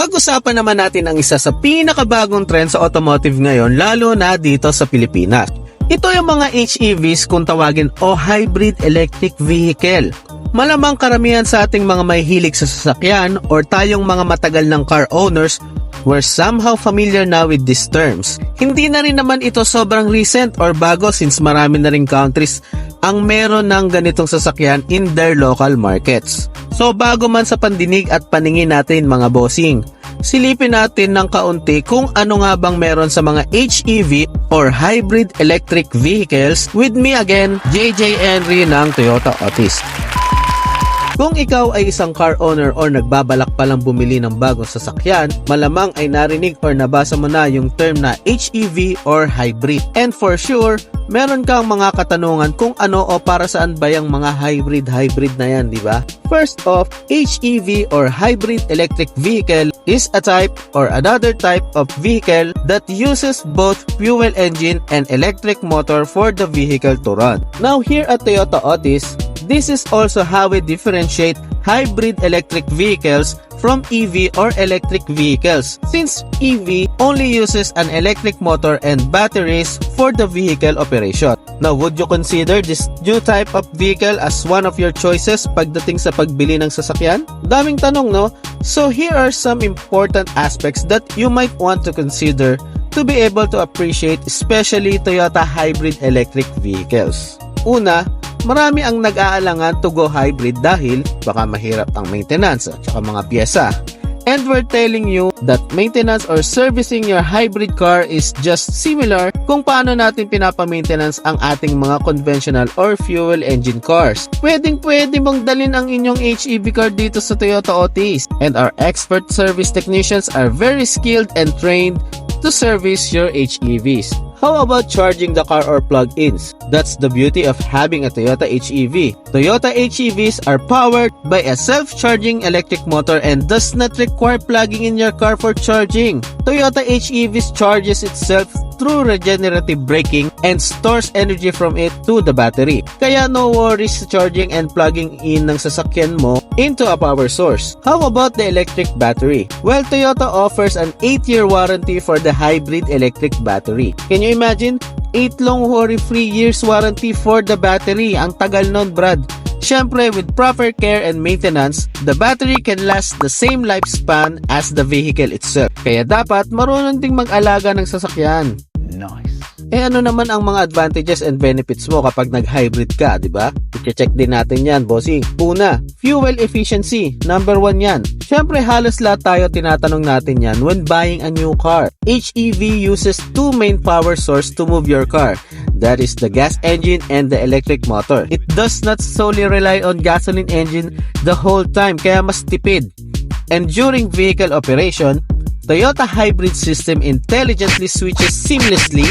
Pag-usapan naman natin ang isa sa pinakabagong trend sa automotive ngayon, lalo na dito sa Pilipinas. Ito yung mga HEVs kung tawagin o Hybrid Electric Vehicle. Malamang karamihan sa ating mga may hilig sa sasakyan or tayong mga matagal ng car owners we're somehow familiar now with these terms. Hindi na rin naman ito sobrang recent or bago since marami na rin countries ang meron ng ganitong sasakyan in their local markets. So bago man sa pandinig at paningin natin mga bossing, silipin natin ng kaunti kung ano nga bang meron sa mga HEV or Hybrid Electric Vehicles. With me again, JJ Henry ng Toyota Otis. Kung ikaw ay isang car owner or nagbabalak palang bumili ng bagong sasakyan, malamang ay narinig or nabasa mo na yung term na HEV or hybrid. And for sure, meron kang mga katanungan kung ano o para saan ba yung mga hybrid na yan, di ba? First off, HEV or Hybrid Electric Vehicle is a type or another type of vehicle that uses both fuel engine and electric motor for the vehicle to run. Now here at Toyota Otis, this is also how we differentiate hybrid electric vehicles from EV or electric vehicles, since EV only uses an electric motor and batteries for the vehicle operation. Now, would you consider this new type of vehicle as one of your choices pagdating sa pagbili ng sasakyan? Daming tanong, no? So here are some important aspects that you might want to consider to be able to appreciate especially Toyota hybrid electric vehicles. Una, marami ang nag-aalangan to go hybrid dahil baka mahirap ang maintenance at saka mga pyesa. And we're telling you that maintenance or servicing your hybrid car is just similar kung paano natin pinapa-maintenance ang ating mga conventional or fuel engine cars. Pwede mong dalhin ang inyong HEV car dito sa Toyota Otis. And our expert service technicians are very skilled and trained to service your HEVs. How about charging the car or plug-ins? That's the beauty of having a Toyota HEV. Toyota HEVs are powered by a self-charging electric motor and does not require plugging in your car for charging. Toyota HEVs charges itself through regenerative braking and stores energy from it to the battery. Kaya no worries sa charging and plugging in ng sasakyan mo into a power source. How about the electric battery? Well, Toyota offers an 8-year warranty for the hybrid electric battery. Can you imagine? 8 long worry-free years warranty for the battery. Ang tagal nun, Brad. Siyempre, with proper care and maintenance, the battery can last the same lifespan as the vehicle itself. Kaya dapat marunong ding mag-alaga ng sasakyan. Nice. Ano naman ang mga advantages and benefits mo kapag nag-hybrid ka, di ba? I-check din natin yan, bossing. Una, fuel efficiency. Number 1 yan. Siyempre, halos lahat tayo tinatanong natin yan when buying a new car. HEV uses 2 main power source to move your car. That is the gas engine and the electric motor. It does not solely rely on gasoline engine the whole time, kaya mas tipid. And during vehicle operation, Toyota hybrid system intelligently switches seamlessly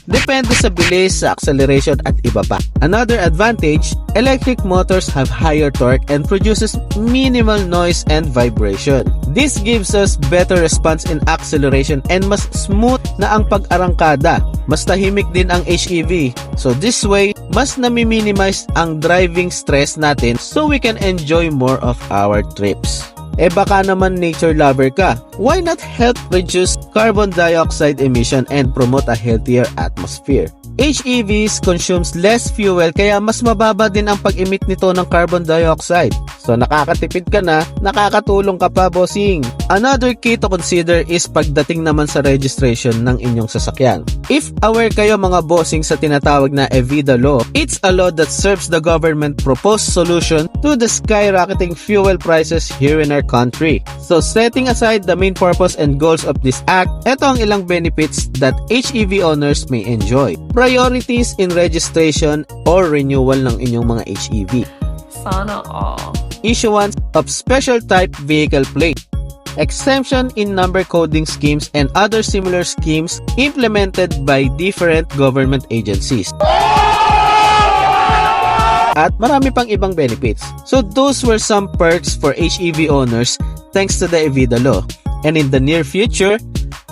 depende sa bilis, sa acceleration at iba pa. Another advantage, electric motors have higher torque and produces minimal noise and vibration. This gives us better response in acceleration and mas smooth na ang pag-arangkada. Mas tahimik din ang HEV. So this way, mas nami-minimize ang driving stress natin so we can enjoy more of our trips. Baka naman nature lover ka. Why not help reduce carbon dioxide emission and promote a healthier atmosphere? HEVs consumes less fuel kaya mas mababa din ang pag-emit nito ng carbon dioxide. So nakakatipid ka na, nakakatulong ka pa, bossing. Another key to consider is pagdating naman sa registration ng inyong sasakyan. If aware kayo mga bossing sa tinatawag na EVIDA law, it's a law that serves the government proposed solution to the skyrocketing fuel prices here in our country. So setting aside the main purpose and goals of this act, ito ang ilang benefits that HEV owners may enjoy. Priorities in registration or renewal ng inyong mga HEV. Sana all. Issuance of special type vehicle plate. Exemption in number coding schemes and other similar schemes implemented by different government agencies. At marami pang ibang benefits. So those were some perks for HEV owners thanks to the EVIDA law. And in the near future,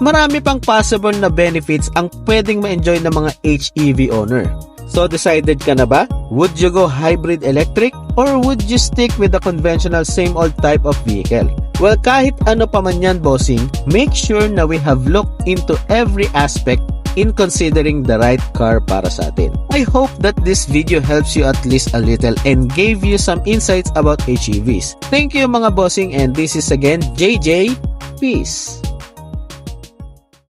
marami pang possible na benefits ang pwedeng ma-enjoy ng mga HEV owner. So decided ka na ba? Would you go hybrid electric or would you stick with the conventional same old type of vehicle? Well, kahit ano pa man yan, bossing, make sure na we have looked into every aspect in considering the right car para sa atin. I hope that this video helps you at least a little and gave you some insights about HEVs. Thank you mga bossing, and this is again JJ. Peace.